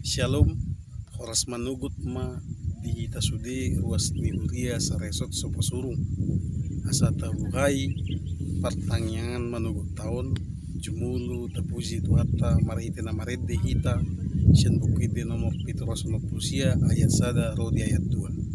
Shalom, horas manugut ma di tasude ruas ni Huria sa resort sa pasurung. Asa tabuhay, pertanyaan manugut tahun, jumulu tapuji tuata marite na marede hita, siyan bukit di nomor pituras Prusia ayat sada rodi ayat 2.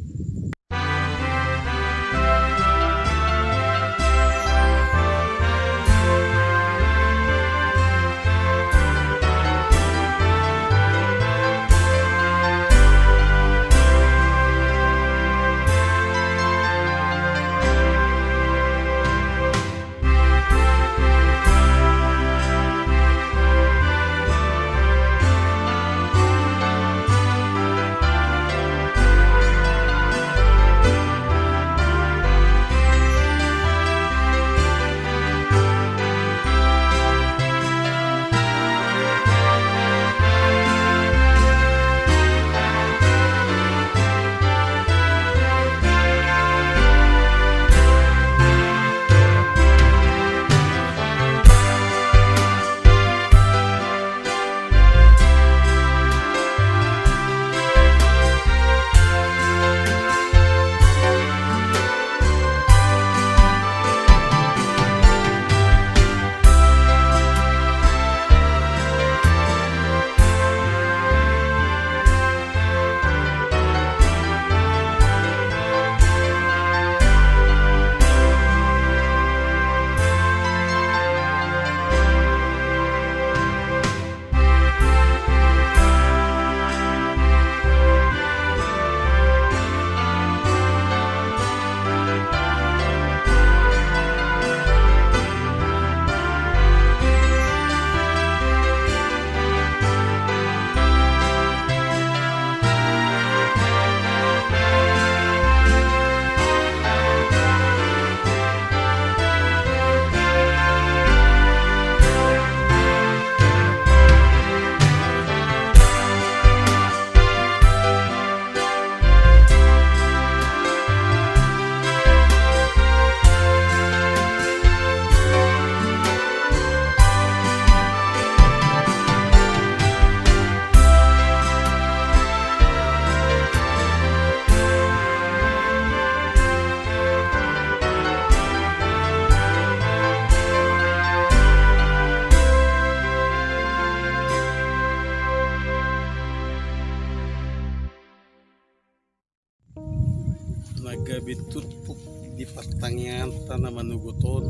Nagabitutpuk di pertanyaan tanah manuguton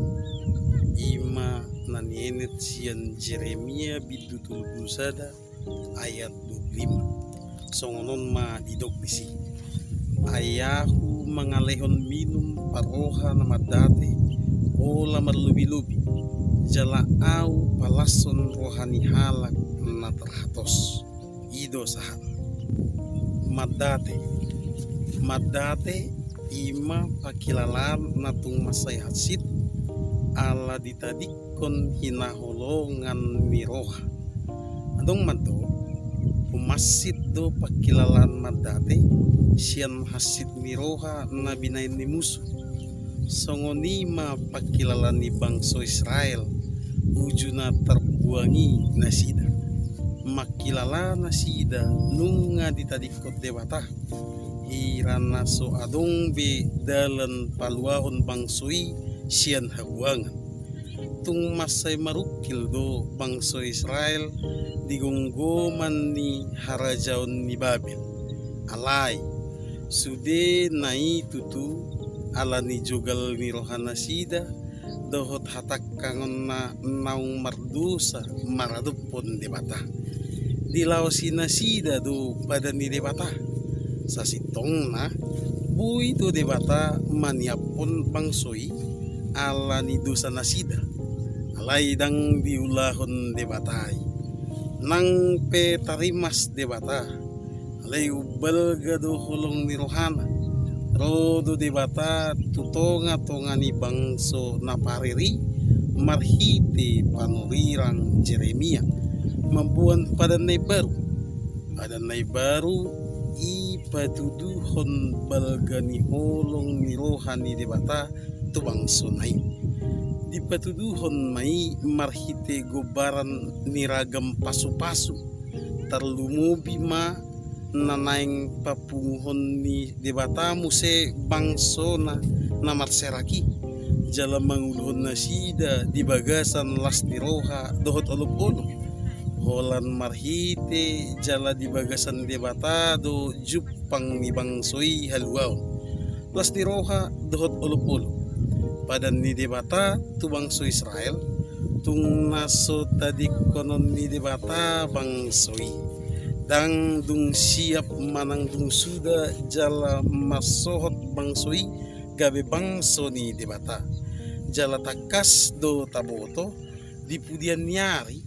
ima nanienet sian Jeremia bidutul busada ayat 25 songonon ma didok bisi ayahu mangalehon minum paroha nama date ola marlubi-lubi jala au palason rohani halak na terhatos ido sahan madate ima pakilalan natung masay hatsit ala ditadikon hinaholongan ni roha adong manto umasit do pakilalan madate siyan hasit ni roha na binayin ni musuh songonima pakilalan ni bangso Israel uju na terbuangi nasida makilala nasida nunga ditadikot dewata irana so adong be dalan paluahon bangsoi sian habuangan tung masay marukil do bangso Israel digonggoman ni harajaon ni Babel alay sude nai tutu ala ni jogal ni rohana sida dohot hatak kangon na naung mardusa maradupon debata dilaw sinasida do pada ni debata sa sitong na buhay to debata maniapon bangsoy ala ni dosa nasida alay dang diulahon debatay nang petarimas debata alay ubal gado hulong ni rohana rodo debata tutonga-tonga ni bangso na pariri marhiti panurirang Jeremia mambuan padanay baru ipatuduhon balga ni holong ni rohani debata tubang sunay di patuduhon may marhite gobaran niragam pasu-pasu tarlumubi ma nanaing papunguhon ni debata muse bangso na marseraki jala manguluhon na sida di bagasan las tiroha dohot olup-olup holan marhite jala di bagasan debata do jupang ni bangsoy haluaw las tiroha dohot olup-olup padan ni debata tu bangso Israel tung naso tadi konon ni debata bangsoy dang dung siap manang dung suda jala masohot bangsoy gabe bangso ni debata jala takas do taboto di pudian nyari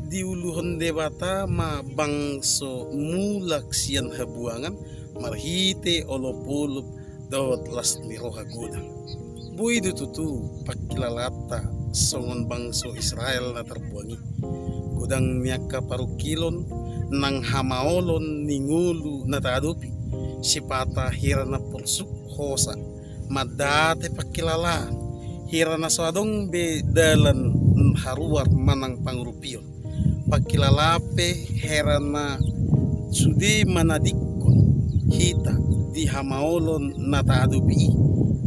di uluhon debata ma bangso mulak sian habuangan marhite olopolup dot las miroha gudang bui do tutu pakilalata songon bangso Israel na terbuangi gudang niaka parukilon nang hamaolon ningulu na tadupi sipata hirana pursuk hosa madate pakilala hirana swadong be dalan haruar manang pangrupion pakilalape herana sudi manadikon hita di hamaolon na tadupi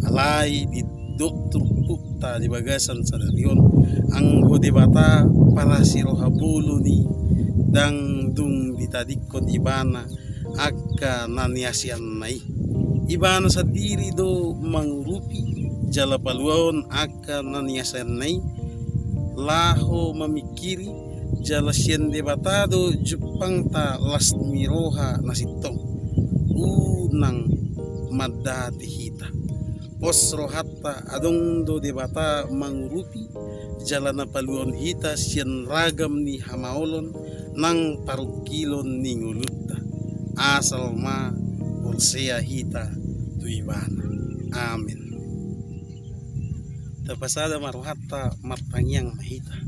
alay di dokter pukta di bagasan sadarion anggo debata para sirohabulo ni dang dung ditadikon ibana akka naniasian nai ibana sa diri do mangurupi jala paluaon akka naniasian nai laho mamikiri jala sian debata do jupang ta las miroha nasitong unang madati hita posro hatta adong do debata mangurupi jala na paluon hita sian ragam ni hamaolon nang parukilon ni ngulutta asal ma polsea hita tuibana amin tapasada maruhatta martangyang mahita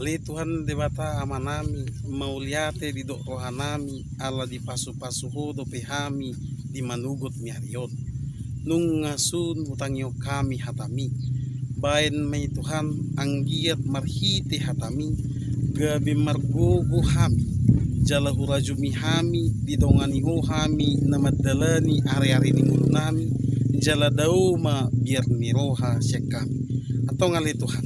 ali Tuhan debata amanami mauliate di do rohanami ala di pasu-pasuho do pehami di manugot miarion nung ngasun utangyo kami hatami bain may Tuhan anggiat marhite hatami gabi margogo hami jala hurajumi hami didonganiho hami na madalani ari-ari ningulo nami jala daw ma biar miroha siya kami atau ngali Tuhan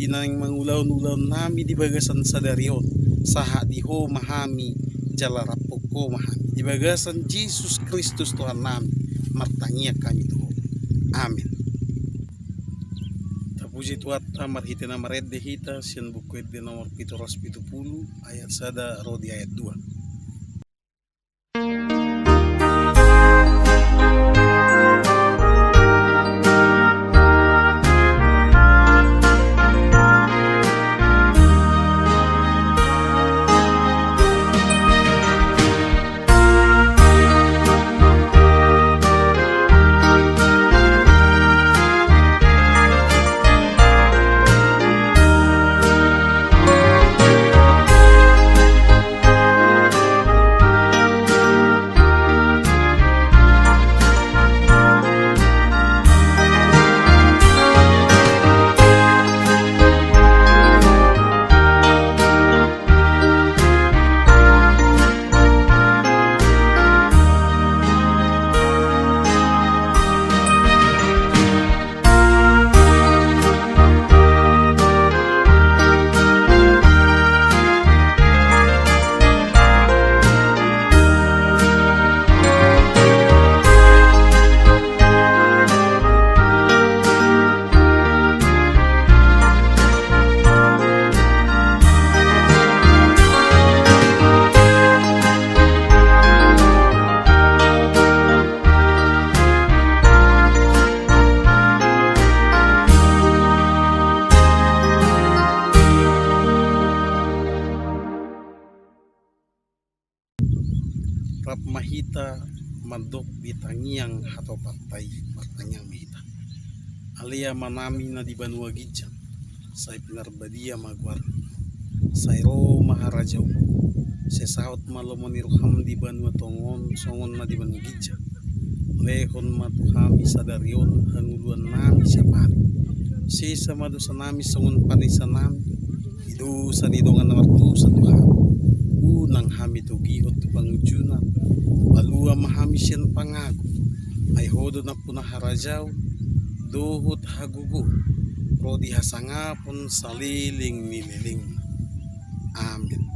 dinang mangulaw-ulaw nami di bagasan sadarion saha diho mahami jala rapoko mahami di bagasan Jesus Kristus Tuhan nami martangia kami tuho amin. Puji Tuhan marhite na maredde hita sian buku de nomor 770 ayat sada rodi ayat 2. Rap mahita mandok di tangiang atau patay martanyang mahita alia manami na di banua gijang say pinarbadia magwar sayro maharajaw sesaot malomoniruham di banua tongon songon na di banua gijang lehon matuhami sadarion hanguluan nami siapari sisa madusa nami songon panisa nami idu sanidongan na martu sa Tuhan unang pangago ay hodo na punah harajaw duhut hagugo rodi hasanga pun saliling nililing. Amin.